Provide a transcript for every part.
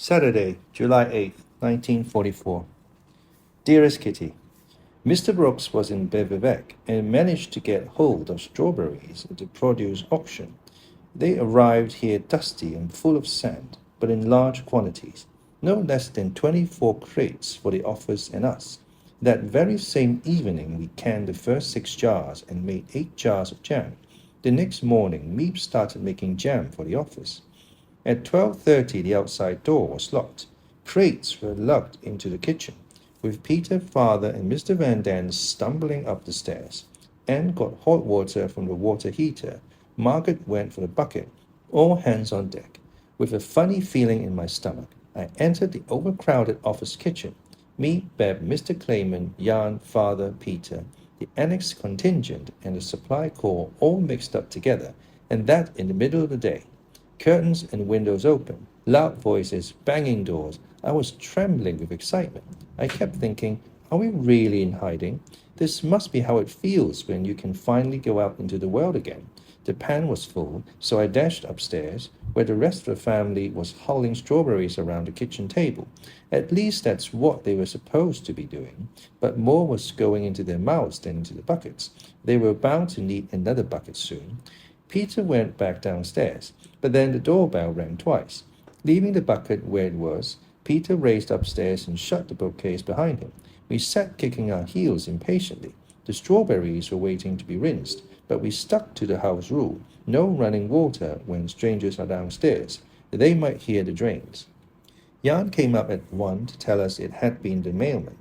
Saturday, July 8th, 1944. Dearest Kitty, Mr. Brooks was in Beverwyck and managed to get hold of strawberries at the produce auction. They arrived here dusty and full of sand, but in large quantities, no less than 24 crates for the office and us. That very same evening we canned the first 6 jars and made 8 jars of jam. The next morning, Meep started making jam for the office. At 12:30, the outside door was locked. Crates were lugged into the kitchen, with Peter, Father, and Mr. Van Daan stumbling up the stairs. Anne got hot water from the water heater. Margaret went for the bucket. All hands on deck. With a funny feeling in my stomach, I entered the overcrowded office kitchen. Me, Beb, Mr. Clayman, Jan, Father, Peter, the annex contingent, and the supply corps all mixed up together, and that in the middle of the day. Curtains and windows open, loud voices, banging doors. I was trembling with excitement. I kept thinking, are we really in hiding? This must be how it feels when you can finally go out into the world again. The pan was full, so I dashed upstairs, where the rest of the family was hulling strawberries around the kitchen table. At least that's what they were supposed to be doing. But more was going into their mouths than into the buckets. They were bound to need another bucket soon. Peter went back downstairs, but then the doorbell rang twice. Leaving the bucket where it was, Peter raced upstairs and shut the bookcase behind him. We sat kicking our heels impatiently. The strawberries were waiting to be rinsed, but we stuck to the house rule. No running water when strangers are downstairs. They might hear the drains. Jan came up at 1 to tell us it had been the mailman.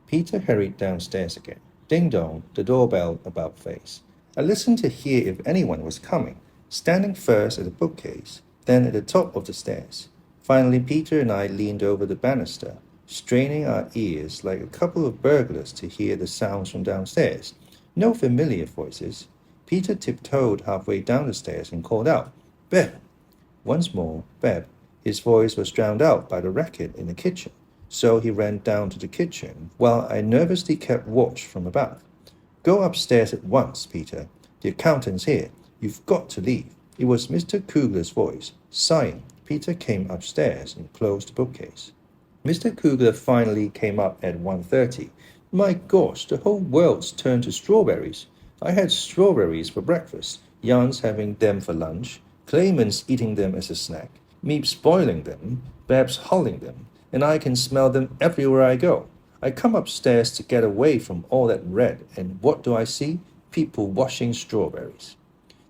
Peter hurried downstairs again. Ding-dong, the doorbell about face. I listened to hear if anyone was coming, standing first at the bookcase, then at the top of the stairs. Finally, Peter and I leaned over the banister, straining our ears like a couple of burglars to hear the sounds from downstairs. No familiar voices. Peter tiptoed halfway down the stairs and called out, "Beb!" Once more, Beb. His voice was drowned out by the racket in the kitchen, so he ran down to the kitchen, while I nervously kept watch from above. "Go upstairs at once, Peter. The accountant's here. You've got to leave." It was Mr. Kugler's voice. Sighing, Peter came upstairs and closed the bookcase. Mr. Kugler finally came up at 1:30. My gosh, the whole world's turned to strawberries. I had strawberries for breakfast, Jan's having them for lunch, Clayman's eating them as a snack, Meep's boiling them, Bab's hulling them, and I can smell them everywhere I go. I come upstairs to get away from all that red, and what do I see? People washing strawberries.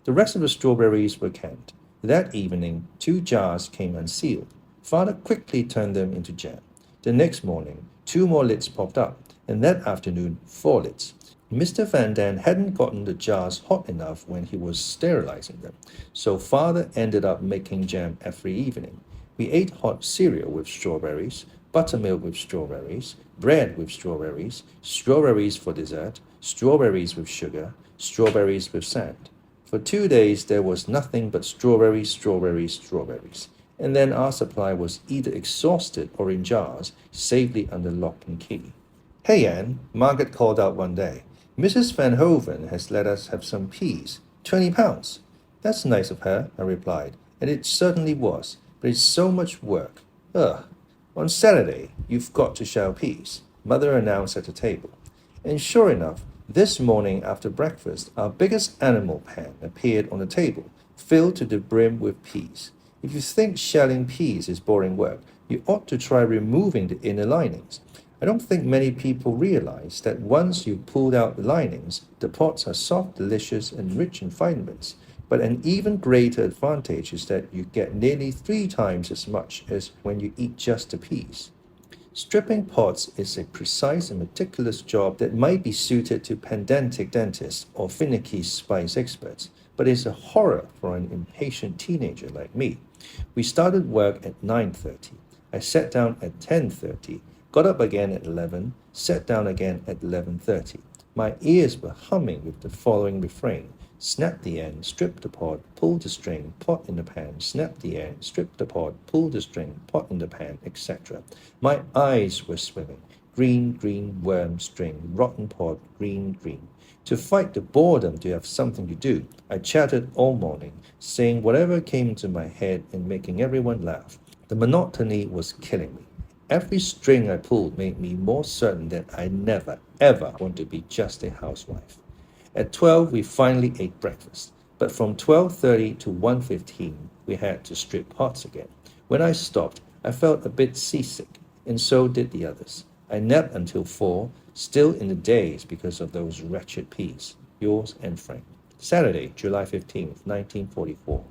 The rest of the strawberries were canned. That evening, 2 jars came unsealed. Father quickly turned them into jam. The next morning, 2 more lids popped up, and that afternoon, 4 lids. Mr. Van Daan hadn't gotten the jars hot enough when he was sterilizing them, so Father ended up making jam every evening. We ate hot cereal with strawberries, buttermilk with strawberries, bread with strawberries, strawberries for dessert, strawberries with sugar, strawberries with sand. For 2 days there was nothing but strawberries, strawberries, strawberries. And then our supply was either exhausted or in jars, safely under lock and key. "Hey, Anne," Margaret called out one day. "Mrs. Van Hoven has let us have some peas. 20 pounds. "That's nice of her," I replied, and it certainly was, but it's so much work. Ugh. "On Saturday, you've got to shell peas," Mother announced at the table. And sure enough, this morning after breakfast, our biggest animal pan appeared on the table, filled to the brim with peas. If you think shelling peas is boring work, you ought to try removing the inner linings. I don't think many people realize that once you've pulled out the linings, the pods are soft, delicious, and rich in vitamins. But an even greater advantage is that you get nearly 3 times as much as when you eat just the peas. Stripping pods is a precise and meticulous job that might be suited to pedantic dentists or finicky spice experts, but is a horror for an impatient teenager like me. We started work at 9:30. I sat down at 10:30, got up again at 11, sat down again at 11:30. My ears were humming with the following refrain: snap the end, strip the pod, pull the string, pot in the pan, snap the end, strip the pod, pull the string, pot in the pan, etc. My eyes were swimming. Green, green, worm, string, rotten pod, green, green. To fight the boredom to have something to do, I chatted all morning, saying whatever came into my head and making everyone laugh. The monotony was killing me. Every string I pulled made me more certain that I never, ever want to be just a housewife. At 12, we finally ate breakfast, but from 12:30 to 1:15, we had to strip pots again. When I stopped, I felt a bit seasick, and so did the others. I napped until 4, still in the daze because of those wretched peas. Yours, Anne Frank. Saturday, July 15th, 1944.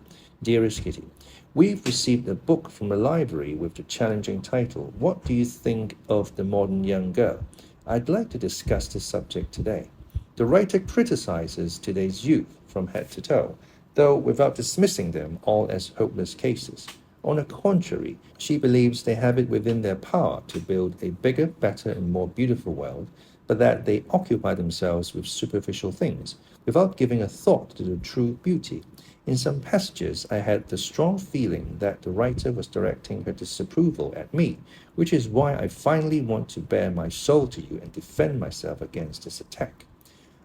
Dearest Kitty, we've received a book from the library with the challenging title, What Do You Think of the Modern Young Girl? I'd like to discuss this subject today. The writer criticizes today's youth from head to toe, though without dismissing them all as hopeless cases. On the contrary, she believes they have it within their power to build a bigger, better, and more beautiful world, but that they occupy themselves with superficial things, without giving a thought to the true beauty. In some passages, I had the strong feeling that the writer was directing her disapproval at me, which is why I finally want to bare my soul to you and defend myself against this attack.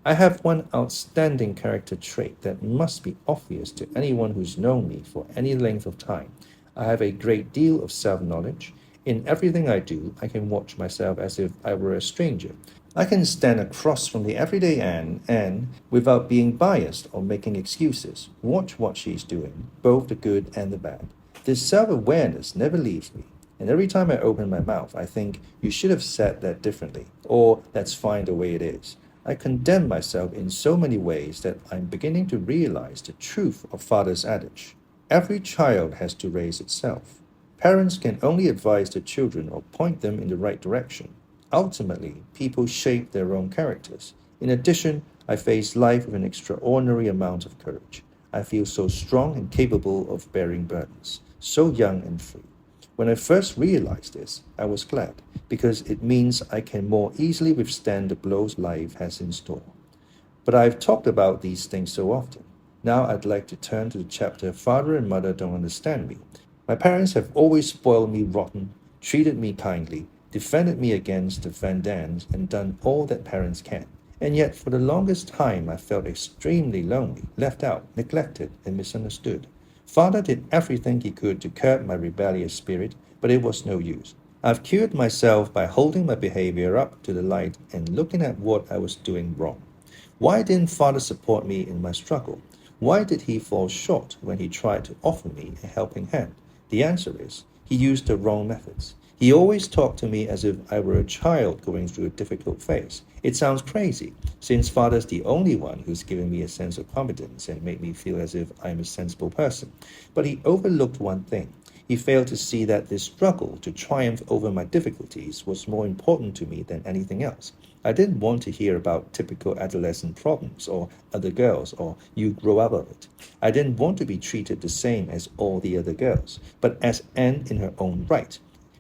I have one outstanding character trait that must be obvious to anyone who's known me for any length of time. I have a great deal of self-knowledge. In everything I do, I can watch myself as if I were a stranger. I can stand across from the everyday Anne and, without being biased or making excuses, watch what she's doing, both the good and the bad. This self-awareness never leaves me, and every time I open my mouth, I think, you should have said that differently, or that's fine the way it is. I condemn myself in so many ways that I'm beginning to realize the truth of Father's adage. Every child has to raise itself. Parents can only advise their children or point them in the right direction. Ultimately, people shape their own characters. In addition, I face life with an extraordinary amount of courage. I feel so strong and capable of bearing burdens, so young and free. When I first realized this, I was glad, because it means I can more easily withstand the blows life has in store. But I've talked about these things so often. Now I'd like to turn to the chapter Father and Mother Don't Understand Me. My parents have always spoiled me rotten, treated me kindly, defended me against the Van Dans, and done all that parents can. And yet for the longest time I felt extremely lonely, left out, neglected, and misunderstood. Father did everything he could to curb my rebellious spirit, but it was no use. I've cured myself by holding my behavior up to the light and looking at what I was doing wrong. Why didn't Father support me in my struggle? Why did he fall short when he tried to offer me a helping hand? The answer is, he used the wrong methods. He always talked to me as if I were a child going through a difficult phase. It sounds crazy, since Father's the only one who's given me a sense of confidence and made me feel as if I'm a sensible person. But he overlooked one thing. He failed to see that this struggle to triumph over my difficulties was more important to me than anything else. I didn't want to hear about typical adolescent problems or other girls or you grow out of it. I didn't want to be treated the same as all the other girls, but as Anne in her own right.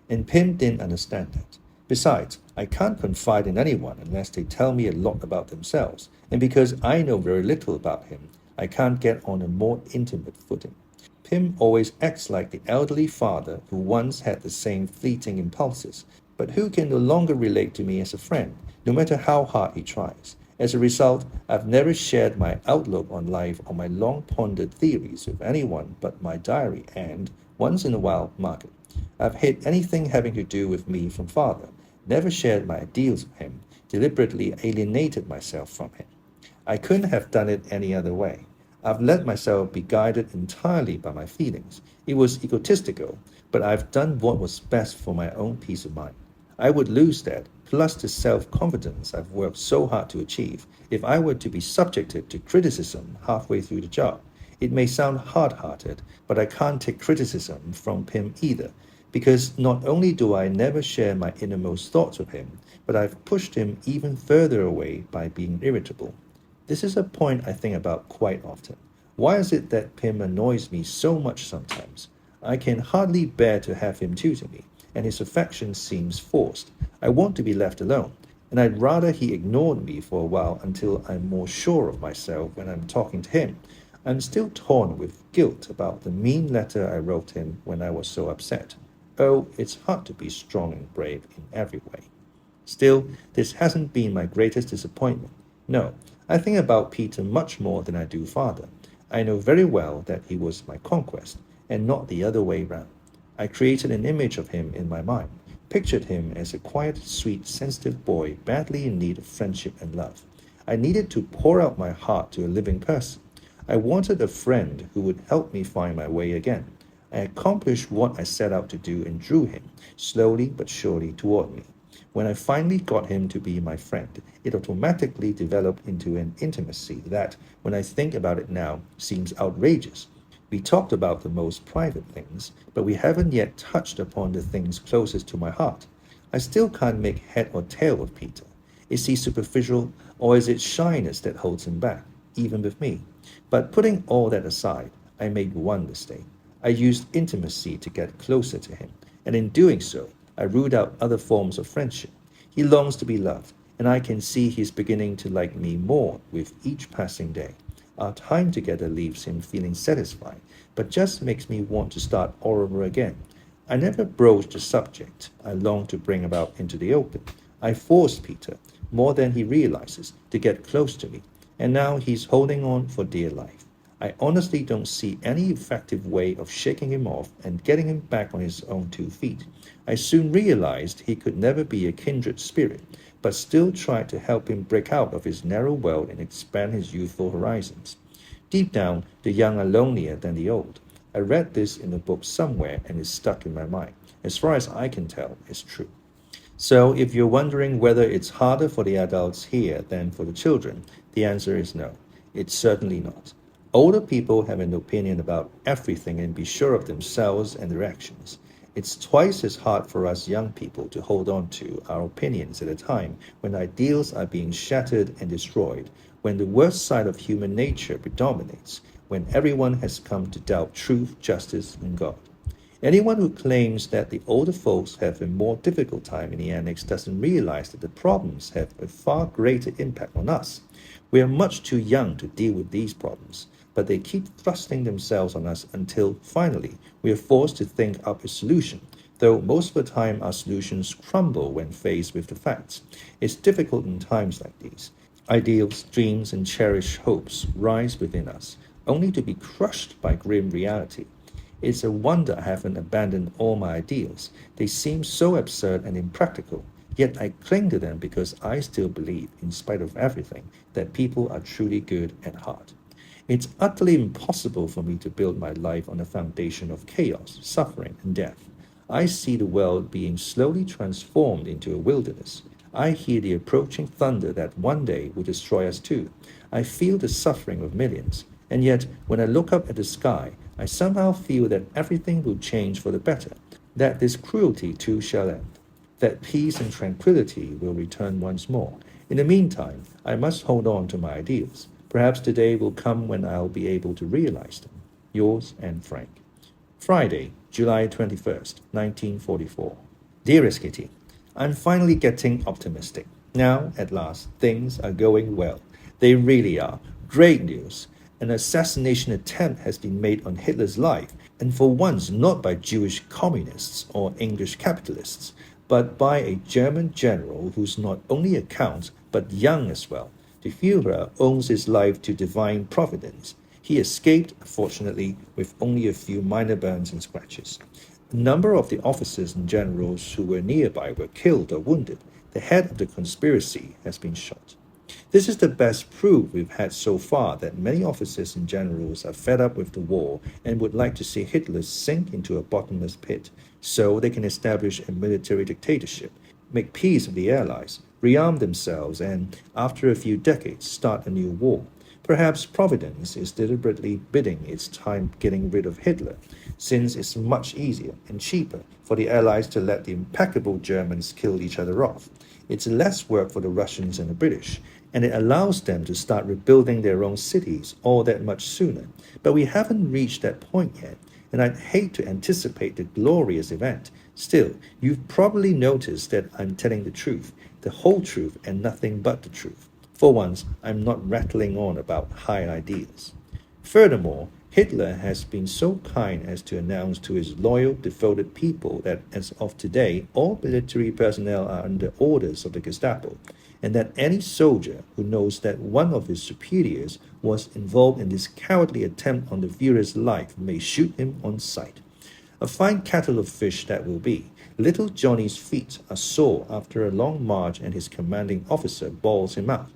And Pim didn't understand that. Besides, I can't confide in anyone unless they tell me a lot about themselves, and because I know very little about him, I can't get on a more intimate footing. Pim always acts like the elderly father who once had the same fleeting impulses, but who can no longer relate to me as a friend, no matter how hard he tries. As a result, I've never shared my outlook on life or my long-pondered theories with anyone but my diary and, once in a while, Margaret. I've hid anything having to do with me from Father, never shared my ideals with him, deliberately alienated myself from him. I couldn't have done it any other way. I've let myself be guided entirely by my feelings. It was egotistical, but I've done what was best for my own peace of mind. I would lose that, plus the self-confidence I've worked so hard to achieve, if I were to be subjected to criticism halfway through the job. It may sound hard-hearted, but I can't take criticism from Pim either, because not only do I never share my innermost thoughts with him, but I've pushed him even further away by being irritable. This is a point I think about quite often. Why is it that Pim annoys me so much sometimes? I can hardly bear to have him tutor me, and his affection seems forced. I want to be left alone, and I'd rather he ignored me for a while until I'm more sure of myself when I'm talking to him. I'm still torn with guilt about the mean letter I wrote him when I was so upset. Oh, it's hard to be strong and brave in every way. Still, this hasn't been my greatest disappointment. No, I think about Peter much more than I do Father. I know very well that he was my conquest, and not the other way round. I created an image of him in my mind, pictured him as a quiet, sweet, sensitive boy badly in need of friendship and love. I needed to pour out my heart to a living person. I wanted a friend who would help me find my way again. I accomplished what I set out to do and drew him, slowly but surely, toward me. When I finally got him to be my friend, it automatically developed into an intimacy that, when I think about it now, seems outrageous. We talked about the most private things, but we haven't yet touched upon the things closest to my heart. I still can't make head or tail of Peter. Is he superficial, or is it shyness that holds him back, even with me? But putting all that aside, I made one mistake. I used intimacy to get closer to him, and in doing so, I ruled out other forms of friendship. He longs to be loved, and I can see he's beginning to like me more with each passing day. Our time together leaves him feeling satisfied, but just makes me want to start all over again. I never broached the subject I long to bring about into the open. I forced Peter, more than he realizes, to get close to me, and now he's holding on for dear life. I honestly don't see any effective way of shaking him off and getting him back on his own 2 feet. I soon realized he could never be a kindred spirit, but still tried to help him break out of his narrow world and expand his youthful horizons. Deep down, the young are lonelier than the old. I read this in a book somewhere and it's stuck in my mind. As far as I can tell, it's true. So if you're wondering whether it's harder for the adults here than for the children, the answer is no. It's certainly not. Older people have an opinion about everything and be sure of themselves and their actions. It's twice as hard for us young people to hold on to our opinions at a time when ideals are being shattered and destroyed, when the worst side of human nature predominates, when everyone has come to doubt truth, justice, and God. Anyone who claims that the older folks have a more difficult time in the annex doesn't realize that the problems have a far greater impact on us. We are much too young to deal with these problems, but they keep thrusting themselves on us until, finally, we are forced to think up a solution, though most of the time our solutions crumble when faced with the facts. It's difficult in times like these. Ideals, dreams, and cherished hopes rise within us, only to be crushed by grim reality. It's a wonder I haven't abandoned all my ideals. They seem so absurd and impractical, yet I cling to them because I still believe, in spite of everything, that people are truly good at heart. It's utterly impossible for me to build my life on a foundation of chaos, suffering, and death. I see the world being slowly transformed into a wilderness. I hear the approaching thunder that one day will destroy us too. I feel the suffering of millions. And yet, when I look up at the sky, I somehow feel that everything will change for the better, that this cruelty too shall end, that peace and tranquility will return once more. In the meantime, I must hold on to my ideals. Perhaps the day will come when I'll be able to realize them. Yours, Anne Frank. Friday, July 21st, 1944. Dearest Kitty, I'm finally getting optimistic. Now, at last, things are going well. They really are. Great news. An assassination attempt has been made on Hitler's life, and for once not by Jewish communists or English capitalists, but by a German general who's not only a count, but young as well. The Führer owes his life to divine providence. He escaped, fortunately, with only a few minor burns and scratches. A number of the officers and generals who were nearby were killed or wounded. The head of the conspiracy has been shot. This is the best proof we've had so far that many officers and generals are fed up with the war and would like to see Hitler sink into a bottomless pit so they can establish a military dictatorship, make peace with the Allies, rearm themselves, and, after a few decades, start a new war. Perhaps Providence is deliberately bidding its time getting rid of Hitler, since it's much easier and cheaper for the Allies to let the impeccable Germans kill each other off. It's less work for the Russians and the British, and it allows them to start rebuilding their own cities all that much sooner. But we haven't reached that point yet, and I'd hate to anticipate the glorious event. Still, you've probably noticed that I'm telling the truth, the whole truth, and nothing but the truth. For once, I'm not rattling on about high ideas. Furthermore, Hitler has been so kind as to announce to his loyal, devoted people that as of today, all military personnel are under orders of the Gestapo, and that any soldier who knows that one of his superiors was involved in this cowardly attempt on the Führer's life may shoot him on sight. A fine kettle of fish that will be. Little Johnny's feet are sore after a long march and his commanding officer bawls him out.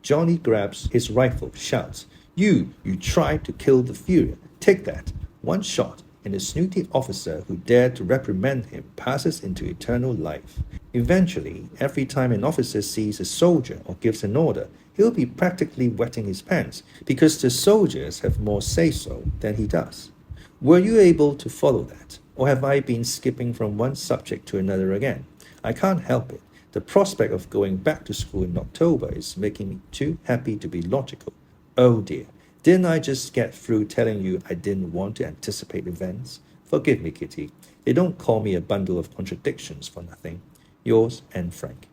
Johnny grabs his rifle, shouts, You tried to kill the Fuhrer. Take that. One shot, and the snooty officer who dared to reprimand him passes into eternal life. Eventually, every time an officer sees a soldier or gives an order, he'll be practically wetting his pants because the soldiers have more say-so than he does. Were you able to follow that? Or have I been skipping from one subject to another again? I can't help it. The prospect of going back to school in October is making me too happy to be logical. Oh dear, didn't I just get through telling you I didn't want to anticipate events? Forgive me, Kitty. They don't call me a bundle of contradictions for nothing. Yours, Anne Frank.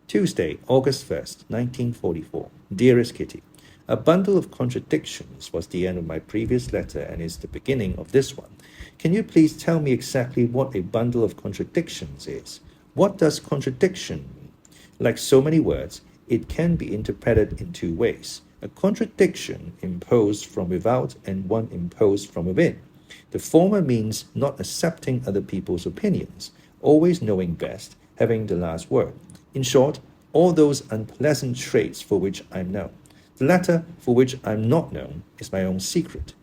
Tuesday, August 1st, 1944. Dearest Kitty, a bundle of contradictions was the end of my previous letter and is the beginning of this one. Can you please tell me exactly what a bundle of contradictions is? What does contradiction mean? Like so many words, it can be interpreted in two ways. A contradiction imposed from without and one imposed from within. The former means not accepting other people's opinions, always knowing best, having the last word. In short, all those unpleasant traits for which I'm known. The latter, for which I'm not known, is my own secret.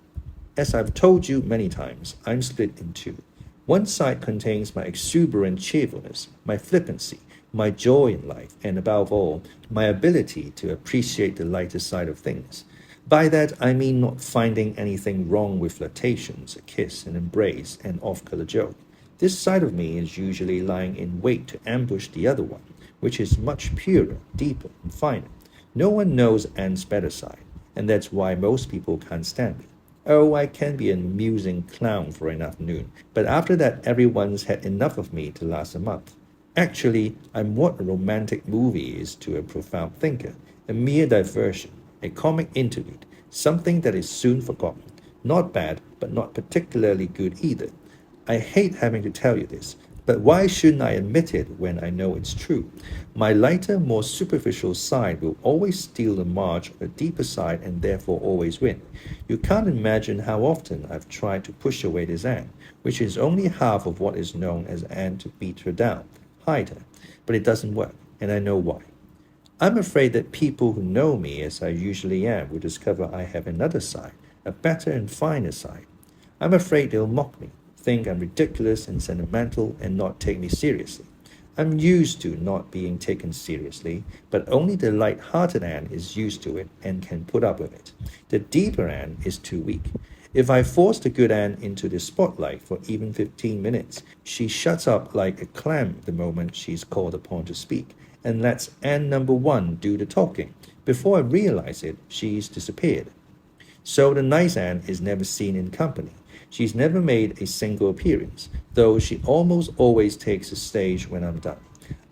As I've told you many times, I'm split in two. One side contains my exuberant cheerfulness, my flippancy, my joy in life, and above all, my ability to appreciate the lighter side of things. By that, I mean not finding anything wrong with flirtations, a kiss, an embrace, an off-color joke. This side of me is usually lying in wait to ambush the other one, which is much purer, deeper, and finer. No one knows Anne's better side, and that's why most people can't stand me. Oh, I can be an amusing clown for an afternoon, but after that everyone's had enough of me to last a month. Actually, I'm what a romantic movie is to a profound thinker, a mere diversion, a comic interlude, something that is soon forgotten. Not bad, but not particularly good either. I hate having to tell you this, but why shouldn't I admit it when I know it's true? My lighter, more superficial side will always steal the march of the deeper side and therefore always win. You can't imagine how often I've tried to push away this Anne, which is only half of what is known as Anne, to beat her down, hide her, but it doesn't work, and I know why. I'm afraid that people who know me as I usually am will discover I have another side, a better and finer side. I'm afraid they'll mock me, think I'm ridiculous and sentimental and not take me seriously. I'm used to not being taken seriously, but only the light-hearted Anne is used to it and can put up with it. The deeper Anne is too weak. If I force the good Anne into the spotlight for even 15 minutes, she shuts up like a clam the moment she's called upon to speak, and lets Anne number one do the talking. Before I realize it, she's disappeared. So the nice Anne is never seen in company. She's never made a single appearance, though she almost always takes the stage when I'm done.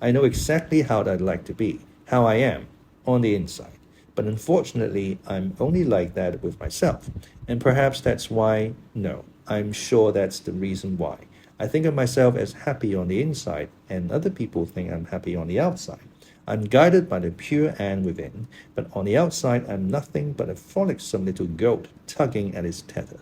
I know exactly how I'd like to be, how I am, on the inside. But unfortunately, I'm only like that with myself. And perhaps that's why, no, I'm sure that's the reason why. I think of myself as happy on the inside, and other people think I'm happy on the outside. I'm guided by the pure Anne within, but on the outside I'm nothing but a frolicsome little goat tugging at its tether.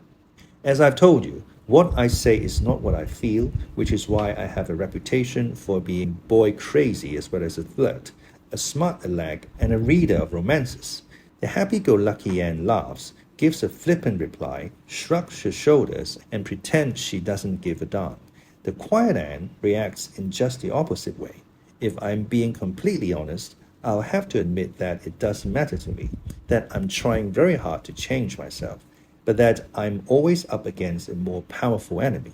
As I've told you, what I say is not what I feel, which is why I have a reputation for being boy crazy as well as a flirt, a smart aleck, and a reader of romances. The happy-go-lucky Anne laughs, gives a flippant reply, shrugs her shoulders, and pretends she doesn't give a darn. The quiet Anne reacts in just the opposite way. If I'm being completely honest, I'll have to admit that it does matter to me, that I'm trying very hard to change myself, but that I'm always up against a more powerful enemy.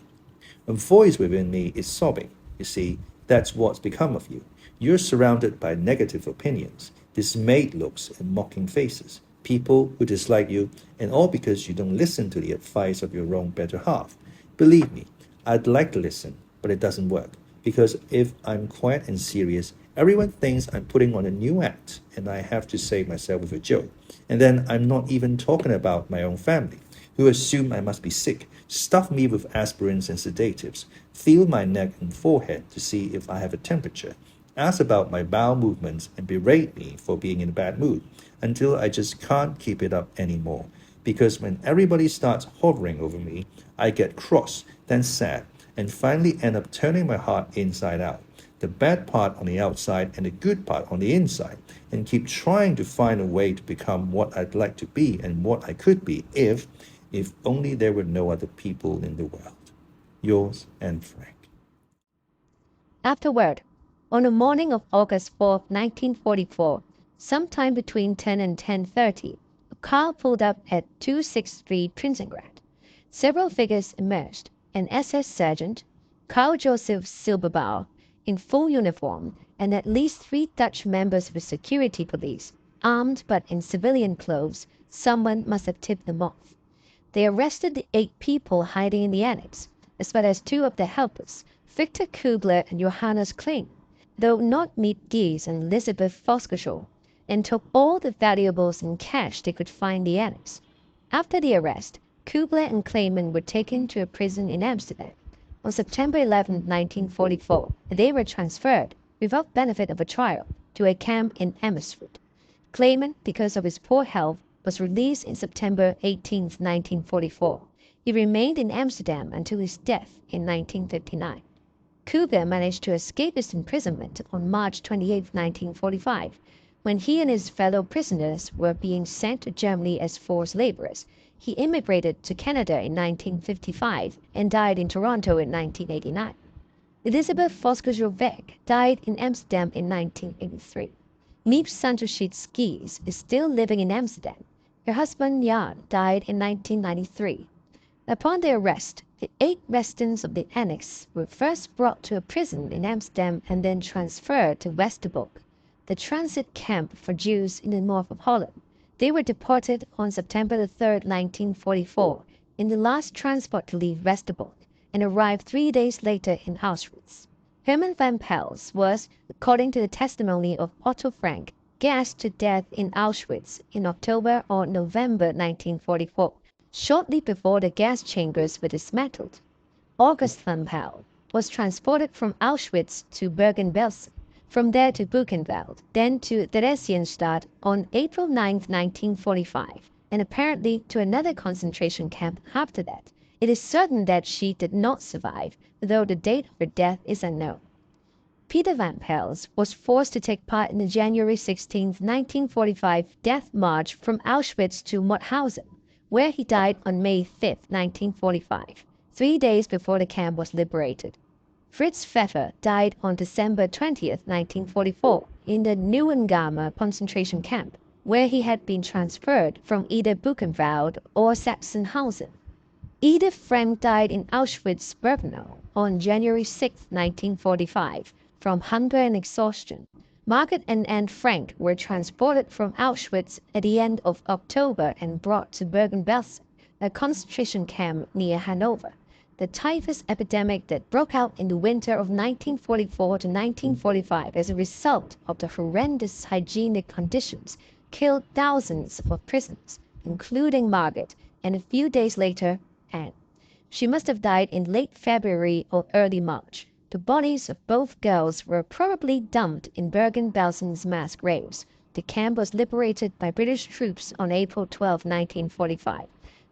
A voice within me is sobbing. You see, that's what's become of you. You're surrounded by negative opinions, dismayed looks and mocking faces, people who dislike you, and all because you don't listen to the advice of your own better half. Believe me, I'd like to listen, but it doesn't work, because if I'm quiet and serious, everyone thinks I'm putting on a new act, and I have to save myself with a joke. And then I'm not even talking about my own family, who assume I must be sick, stuff me with aspirins and sedatives, feel my neck and forehead to see if I have a temperature, ask about my bowel movements and berate me for being in a bad mood, until I just can't keep it up anymore. Because when everybody starts hovering over me, I get cross, then sad, and finally end up turning my heart inside out, the bad part on the outside and the good part on the inside, and keep trying to find a way to become what I'd like to be and what I could be if only there were no other people in the world. Yours, Anne Frank. Afterward, on the morning of August 4, 1944, sometime between 10 and 10:30, a car pulled up at 263 Prinsengracht. Several figures emerged: an SS sergeant, Karl Joseph Silberbauer, in full uniform, and at least 3 Dutch members of the security police, armed but in civilian clothes. Someone must have tipped them off. They arrested the 8 people hiding in the annex, as well as 2 of their helpers, Victor Kubler and Johannes Klein, though not Miet Gies and Elizabeth Voskesjol, and took all the valuables and cash they could find in the annex. After the arrest, Kubler and Kleiman were taken to a prison in Amsterdam. On September 11, 1944, they were transferred, without benefit of a trial, to a camp in Amersfoort. Kleiman, because of his poor health, was released in September 18, 1944. He remained in Amsterdam until his death in 1959. Kubler managed to escape his imprisonment on March 28, 1945. When he and his fellow prisoners were being sent to Germany as forced laborers, he immigrated to Canada in 1955 and died in Toronto in 1989. Elizabeth Voskesjol-Weg died in Amsterdam in 1983. Miep Santoshitz Gies is still living in Amsterdam. Her husband Jan died in 1993. Upon their arrest, the 8 residents of the annex were first brought to a prison in Amsterdam and then transferred to Westerbork, the transit camp for Jews in the north of Holland. They were deported on September 3, 1944, in the last transport to leave Westerbork, and arrived 3 days later in Auschwitz. Herman van Pels was, according to the testimony of Otto Frank, gassed to death in Auschwitz in October or November 1944, shortly before the gas chambers were dismantled. August van Pels was transported from Auschwitz to Bergen-Belsen, from there to Buchenwald, then to Theresienstadt on April 9, 1945, and apparently to another concentration camp after that. It is certain that she did not survive, though the date of her death is unknown. Peter van Pels was forced to take part in the January 16, 1945 death march from Auschwitz to Mauthausen, where he died on May 5, 1945, 3 days before the camp was liberated. Fritz Pfeffer died on December 20, 1944, in the Neuengamme concentration camp, where he had been transferred from either Buchenwald or Sachsenhausen. Edith Frank died in Auschwitz-Birkenau on January 6, 1945, from hunger and exhaustion. Margaret and Anne Frank were transported from Auschwitz at the end of October and brought to Bergen-Belsen, a concentration camp near Hanover. The typhus epidemic that broke out in the winter of 1944 to 1945 as a result of the horrendous hygienic conditions killed thousands of prisoners, including Margaret, and a few days later, Anne. She must have died in late February or early March. The bodies of both girls were probably dumped in Bergen-Belsen's mass graves. The camp was liberated by British troops on April 12, 1945.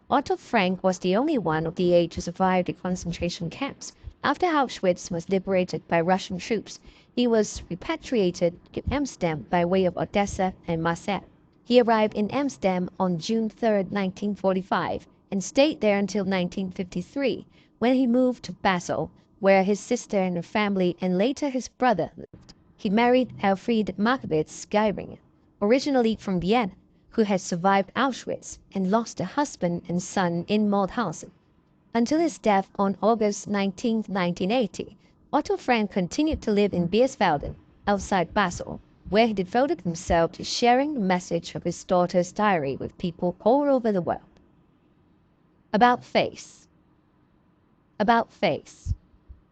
Otto Frank was the only one of the 8 to survive the concentration camps. After Auschwitz was liberated by Russian troops, he was repatriated to Amsterdam by way of Odessa and Marseille. He arrived in Amsterdam on June 3, 1945, and stayed there until 1953, when he moved to Basel, where his sister and her family and later his brother lived. He married Elfriede Markowitz Geiringer, originally from Vienna, who had survived Auschwitz and lost a husband and son in Mauthausen. Until his death on August 19, 1980, Otto Frank continued to live in Beersfelden, outside Basel, where he devoted himself to sharing the message of his daughter's diary with people all over the world. About face. About face.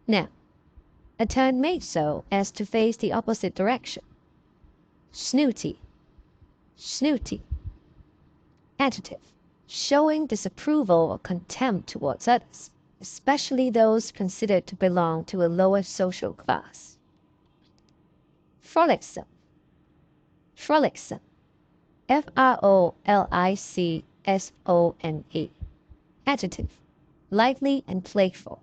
Now, a turn made so as to face the opposite direction. Snooty. Snooty. Adjective, showing disapproval or contempt towards others, especially those considered to belong to a lower social class. Frolicsome. Frolicsome. Frolicsone. Adjective, lively and playful.